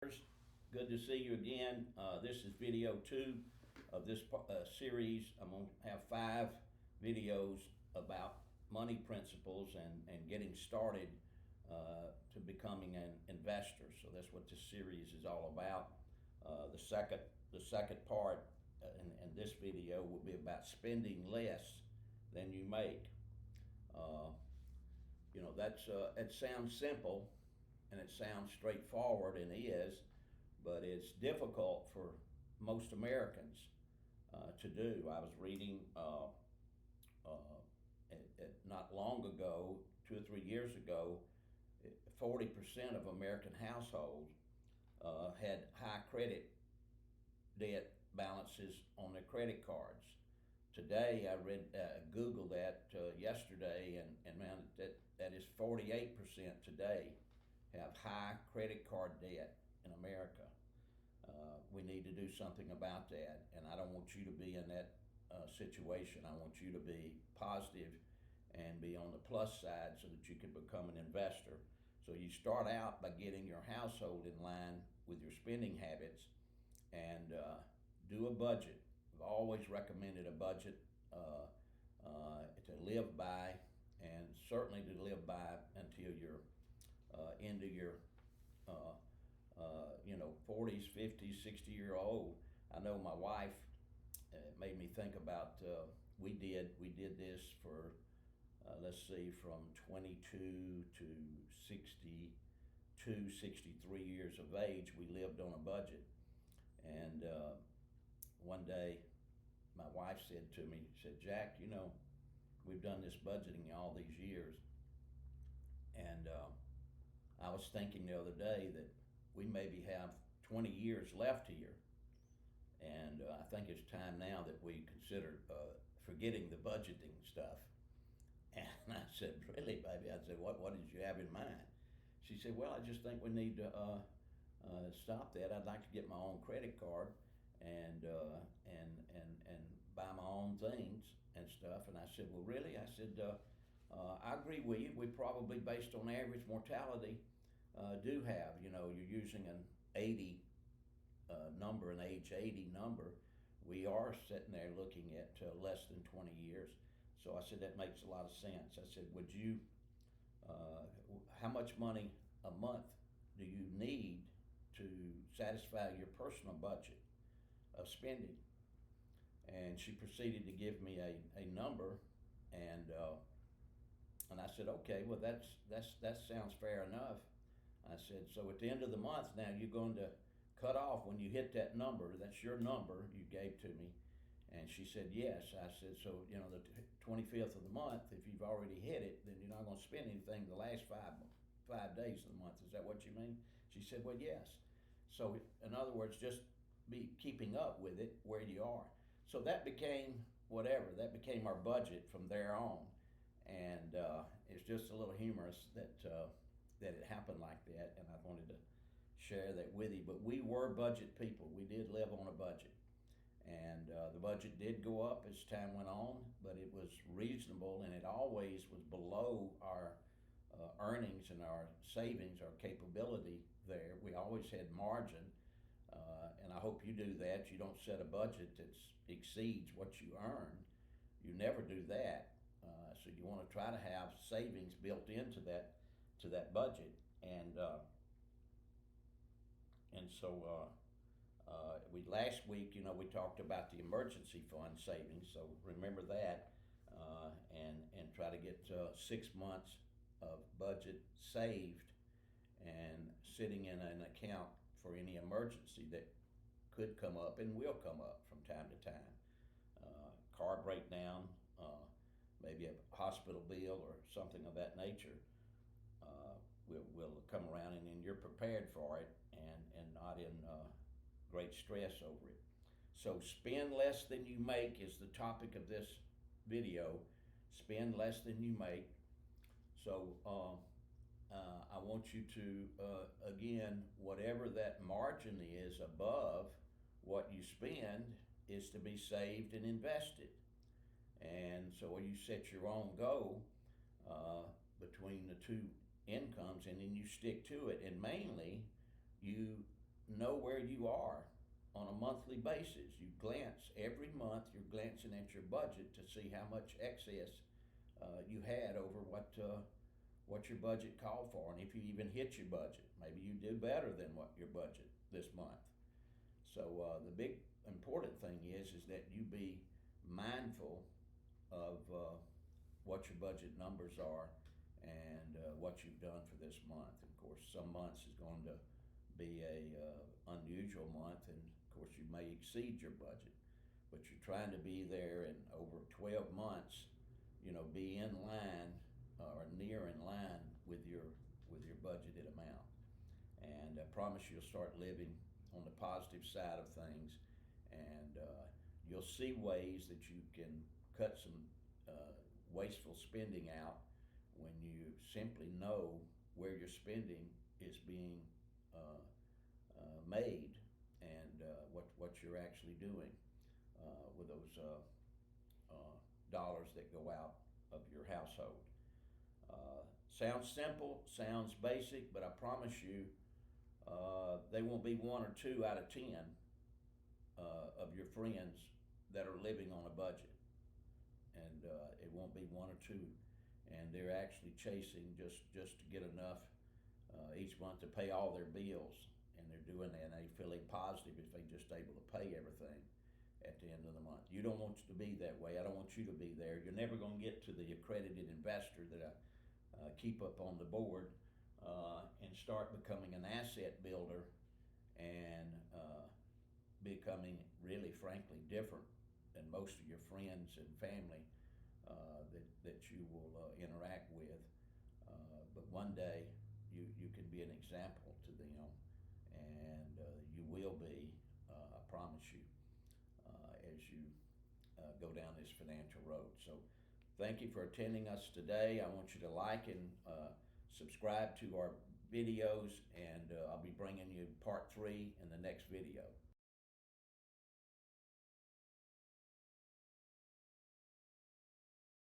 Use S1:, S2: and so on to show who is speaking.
S1: Good to see you again. This is video 2 of this series. I'm going to have 5 videos about money principles and getting started to becoming an investor. So that's what this series is all about. The second part in this video will be about spending less than you make. Uh, it sounds simple and it sounds straightforward, and is, but it's difficult for most Americans to do. I was reading not long ago, 2 or 3 years ago, 40% of American households had high credit debt balances on their credit cards. Today, I read, Googled that yesterday, and man, that is 48% today have high credit card debt in America. We need to do something about that, and I don't want you to be in that situation. I want you to be positive and be on the plus side so that you can become an investor. So you start out by getting your household in line with your spending habits and do a budget. I've always recommended a budget to live by, and certainly to live by until you're into your 40s, 50s, 60-year-old. I know my wife made me think about, we did this for let's see, from 22 to 62, 63 years of age. We lived on a budget, and one day my wife said to me, Jack, we've done this budgeting all these years, and I was thinking the other day that we maybe have 20 years left here, and I think it's time now that we consider forgetting the budgeting stuff. And I said, really, baby? I said, what did you have in mind? She said, well, I just think we need to stop that. I'd like to get my own credit card and buy my own things and stuff. And I said, well, really? I said, I agree with you. We probably, based on average mortality, do have, you're using an 80 number, an age 80 number. We are sitting there looking at less than 20 years. So I said, that makes a lot of sense. I said, how much money a month do you need to satisfy your personal budget of spending? And she proceeded to give me a number, and I said, okay, well, that sounds fair enough. I said, so at the end of the month now, you're going to cut off when you hit that number. That's your number you gave to me. And she said, yes. I said, so, the 25th of the month, if you've already hit it, then you're not going to spend anything the last five days of the month. Is that what you mean? She said, well, yes. So, in other words, just be keeping up with it where you are. So that became whatever. That became our budget from there on. And it's just a little humorous that it happened like that, and I wanted to share that with you. But we were budget people. We did live on a budget. And the budget did go up as time went on, but it was reasonable, and it always was below our earnings and our savings, our capability there. We always had margin, and I hope you do that. You don't set a budget that exceeds what you earn. You never do that. So you want to try to have savings built into that budget, and so. We last week, we talked about the emergency fund savings, so remember that, and try to get 6 months of budget saved and sitting in an account for any emergency that could come up and will come up from time to time. Car breakdown, maybe a hospital bill or something of that nature. Will come around, and then you're prepared for it and not in great stress over it. So spend less than you make is the topic of this video. Spend less than you make. So I want you to, again, whatever that margin is above what you spend is to be saved and invested. And so you set your own goal between the two incomes, and then you stick to it. And mainly, you know where you are on a monthly basis. You glance every month, you're glancing at your budget to see how much excess you had over what your budget called for, and if you even hit your budget. Maybe you do better than what your budget this month. So the big important thing is that you be mindful of what your budget numbers are and what you've done for this month. Of course, some months is going to be a unusual month, and of course you may exceed your budget, but you're trying to be there, and over 12 months, be in line or near in line with your budgeted amount. And I promise you'll start living on the positive side of things, and you'll see ways that you can cut some wasteful spending out when you simply know where your spending is being made, and what you're actually doing with those dollars that go out of your household. Sounds simple, sounds basic, but I promise you, they won't be 1 or 2 out of 10 of your friends that are living on a budget, and it won't be 1 or 2, and they're actually chasing just to get enough each month to pay all their bills, and they're doing that, and they feeling positive if they just able to pay everything at the end of the month. You don't want you to be that way. I don't want you to be there. You're never going to get to the accredited investor that I keep up on the board and start becoming an asset builder and becoming really, frankly, different than most of your friends and family that you will interact with. But one day you can be an example to them, and you will be, I promise you, as you go down this financial road. So thank you for attending us today. I want you to like and subscribe to our videos, and I'll be bringing you part 3 in the next video.